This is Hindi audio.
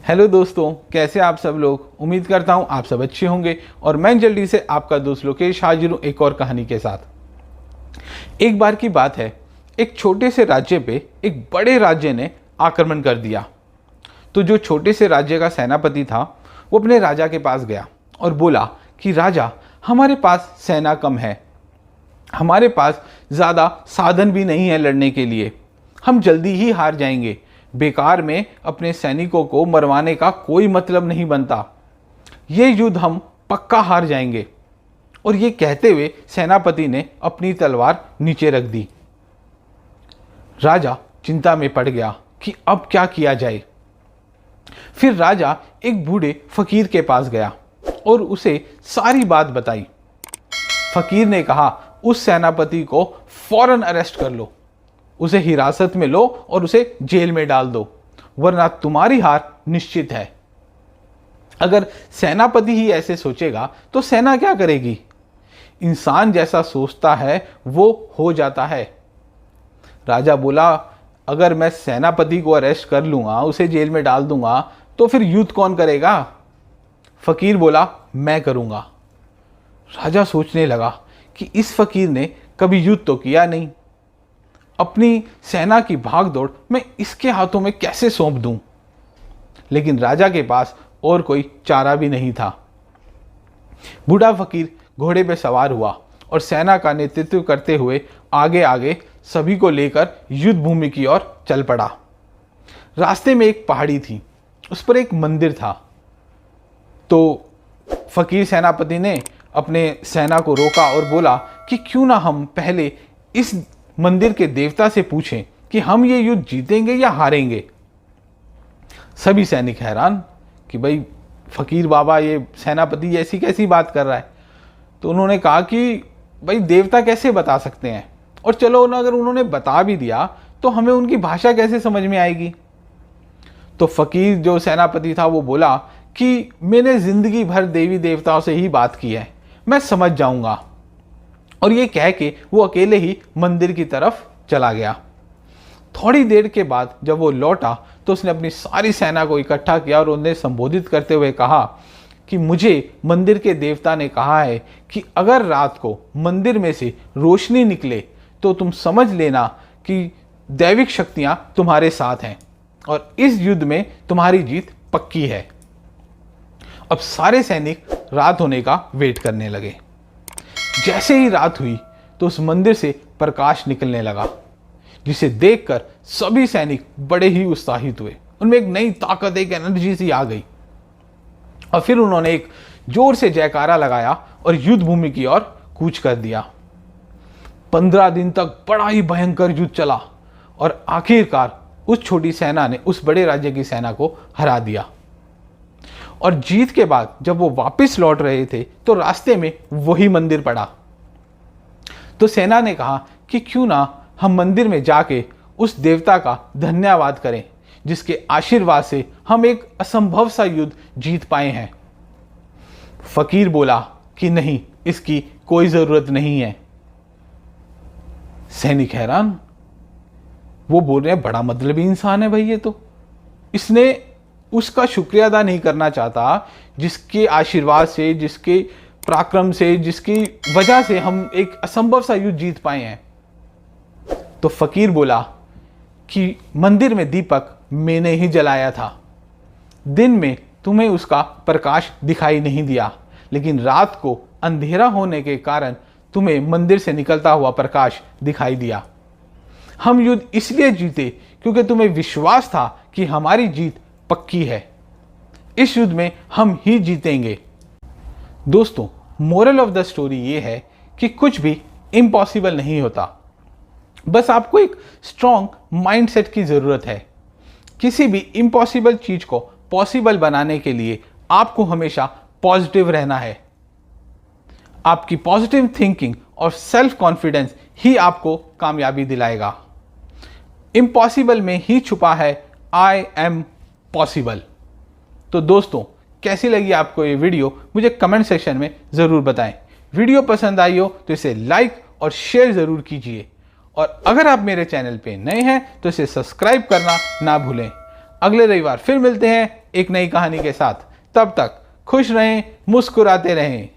हेलो दोस्तों, कैसे आप सब लोग। उम्मीद करता हूँ आप सब अच्छे होंगे और मैं जल्दी से आपका दोस्त लोकेश हाजिर हूँ एक और कहानी के साथ। एक बार की बात है, एक छोटे से राज्य पे एक बड़े राज्य ने आक्रमण कर दिया। तो जो छोटे से राज्य का सेनापति था वो अपने राजा के पास गया और बोला कि राजा, हमारे पास सेना कम है, हमारे पास ज़्यादा साधन भी नहीं है लड़ने के लिए, हम जल्दी ही हार जाएंगे, बेकार में अपने सैनिकों को मरवाने का कोई मतलब नहीं बनता, ये युद्ध हम पक्का हार जाएंगे। और ये कहते हुए सेनापति ने अपनी तलवार नीचे रख दी। राजा चिंता में पड़ गया कि अब क्या किया जाए। फिर राजा एक बूढ़े फकीर के पास गया और उसे सारी बात बताई। फकीर ने कहा, उस सेनापति को फौरन अरेस्ट कर लो, उसे हिरासत में लो और उसे जेल में डाल दो, वरना तुम्हारी हार निश्चित है। अगर सेनापति ही ऐसे सोचेगा तो सेना क्या करेगी। इंसान जैसा सोचता है वो हो जाता है। राजा बोला, अगर मैं सेनापति को अरेस्ट कर लूंगा, उसे जेल में डाल दूंगा, तो फिर युद्ध कौन करेगा। फकीर बोला, मैं करूंगा। राजा सोचने लगा कि इस फकीर ने कभी युद्ध तो किया नहीं, अपनी सेना की भागदौड़ मैं इसके हाथों में कैसे सौंप दूं। लेकिन राजा के पास और कोई चारा भी नहीं था। बूढ़ा फकीर घोड़े पर सवार हुआ और सेना का नेतृत्व करते हुए आगे आगे सभी को लेकर युद्ध भूमि की ओर चल पड़ा। रास्ते में एक पहाड़ी थी, उस पर एक मंदिर था। तो फकीर सेनापति ने अपने सेना को रोका और बोला कि क्यों ना हम पहले इस मंदिर के देवता से पूछें कि हम ये युद्ध जीतेंगे या हारेंगे। सभी सैनिक हैरान कि भाई फकीर बाबा ये सेनापति ऐसी कैसी बात कर रहा है। तो उन्होंने कहा कि भाई देवता कैसे बता सकते हैं, और चलो ना, अगर उन्होंने बता भी दिया तो हमें उनकी भाषा कैसे समझ में आएगी। तो फकीर जो सेनापति था वो बोला कि मैंने जिंदगी भर देवी देवताओं से ही बात की है, मैं समझ जाऊंगा। और ये कह के वो अकेले ही मंदिर की तरफ चला गया। थोड़ी देर के बाद जब वो लौटा तो उसने अपनी सारी सेना को इकट्ठा किया और उन्हें संबोधित करते हुए कहा कि मुझे मंदिर के देवता ने कहा है कि अगर रात को मंदिर में से रोशनी निकले तो तुम समझ लेना कि दैविक शक्तियां तुम्हारे साथ हैं और इस युद्ध में तुम्हारी जीत पक्की है। अब सारे सैनिक रात होने का वेट करने लगे। जैसे ही रात हुई तो उस मंदिर से प्रकाश निकलने लगा, जिसे देखकर सभी सैनिक बड़े ही उत्साहित हुए। उनमें एक नई ताकत, एक एनर्जी सी आ गई और फिर उन्होंने एक जोर से जयकारा लगाया और युद्ध भूमि की ओर कूच कर दिया। 15 दिन तक बड़ा ही भयंकर युद्ध चला और आखिरकार उस छोटी सेना ने उस बड़े राज्य की सेना को हरा दिया। और जीत के बाद जब वो वापस लौट रहे थे तो रास्ते में वही मंदिर पड़ा। तो सेना ने कहा कि क्यों ना हम मंदिर में जाके उस देवता का धन्यवाद करें जिसके आशीर्वाद से हम एक असंभव सा युद्ध जीत पाए हैं। फकीर बोला कि नहीं, इसकी कोई जरूरत नहीं है। सैनिक हैरान, वो बोल रहे हैं बड़ा मतलबी इंसान है भाई ये तो, इसने उसका शुक्रिया अदा नहीं करना चाहता जिसके आशीर्वाद से, जिसके पराक्रम से, जिसकी वजह से हम एक असंभव सा युद्ध जीत पाए हैं। तो फकीर बोला कि मंदिर में दीपक मैंने ही जलाया था, दिन में तुम्हें उसका प्रकाश दिखाई नहीं दिया, लेकिन रात को अंधेरा होने के कारण तुम्हें मंदिर से निकलता हुआ प्रकाश दिखाई दिया। हम युद्ध इसलिए जीते क्योंकि तुम्हें विश्वास था कि हमारी जीत पक्की है, इस युद्ध में हम ही जीतेंगे। दोस्तों, मोरल ऑफ द स्टोरी ये है कि कुछ भी इम्पॉसिबल नहीं होता, बस आपको एक स्ट्रॉन्ग माइंडसेट की जरूरत है। किसी भी इम्पॉसिबल चीज को पॉसिबल बनाने के लिए आपको हमेशा पॉजिटिव रहना है। आपकी पॉजिटिव थिंकिंग और सेल्फ कॉन्फिडेंस ही आपको कामयाबी दिलाएगा। इम्पॉसिबल में ही छुपा है आई एम पॉसिबल। तो दोस्तों, कैसी लगी आपको ये वीडियो मुझे कमेंट सेक्शन में ज़रूर बताएं। वीडियो पसंद आई हो तो इसे लाइक और शेयर ज़रूर कीजिए और अगर आप मेरे चैनल पे नए हैं तो इसे सब्सक्राइब करना ना भूलें। अगले रविवार फिर मिलते हैं एक नई कहानी के साथ। तब तक खुश रहें, मुस्कुराते रहें।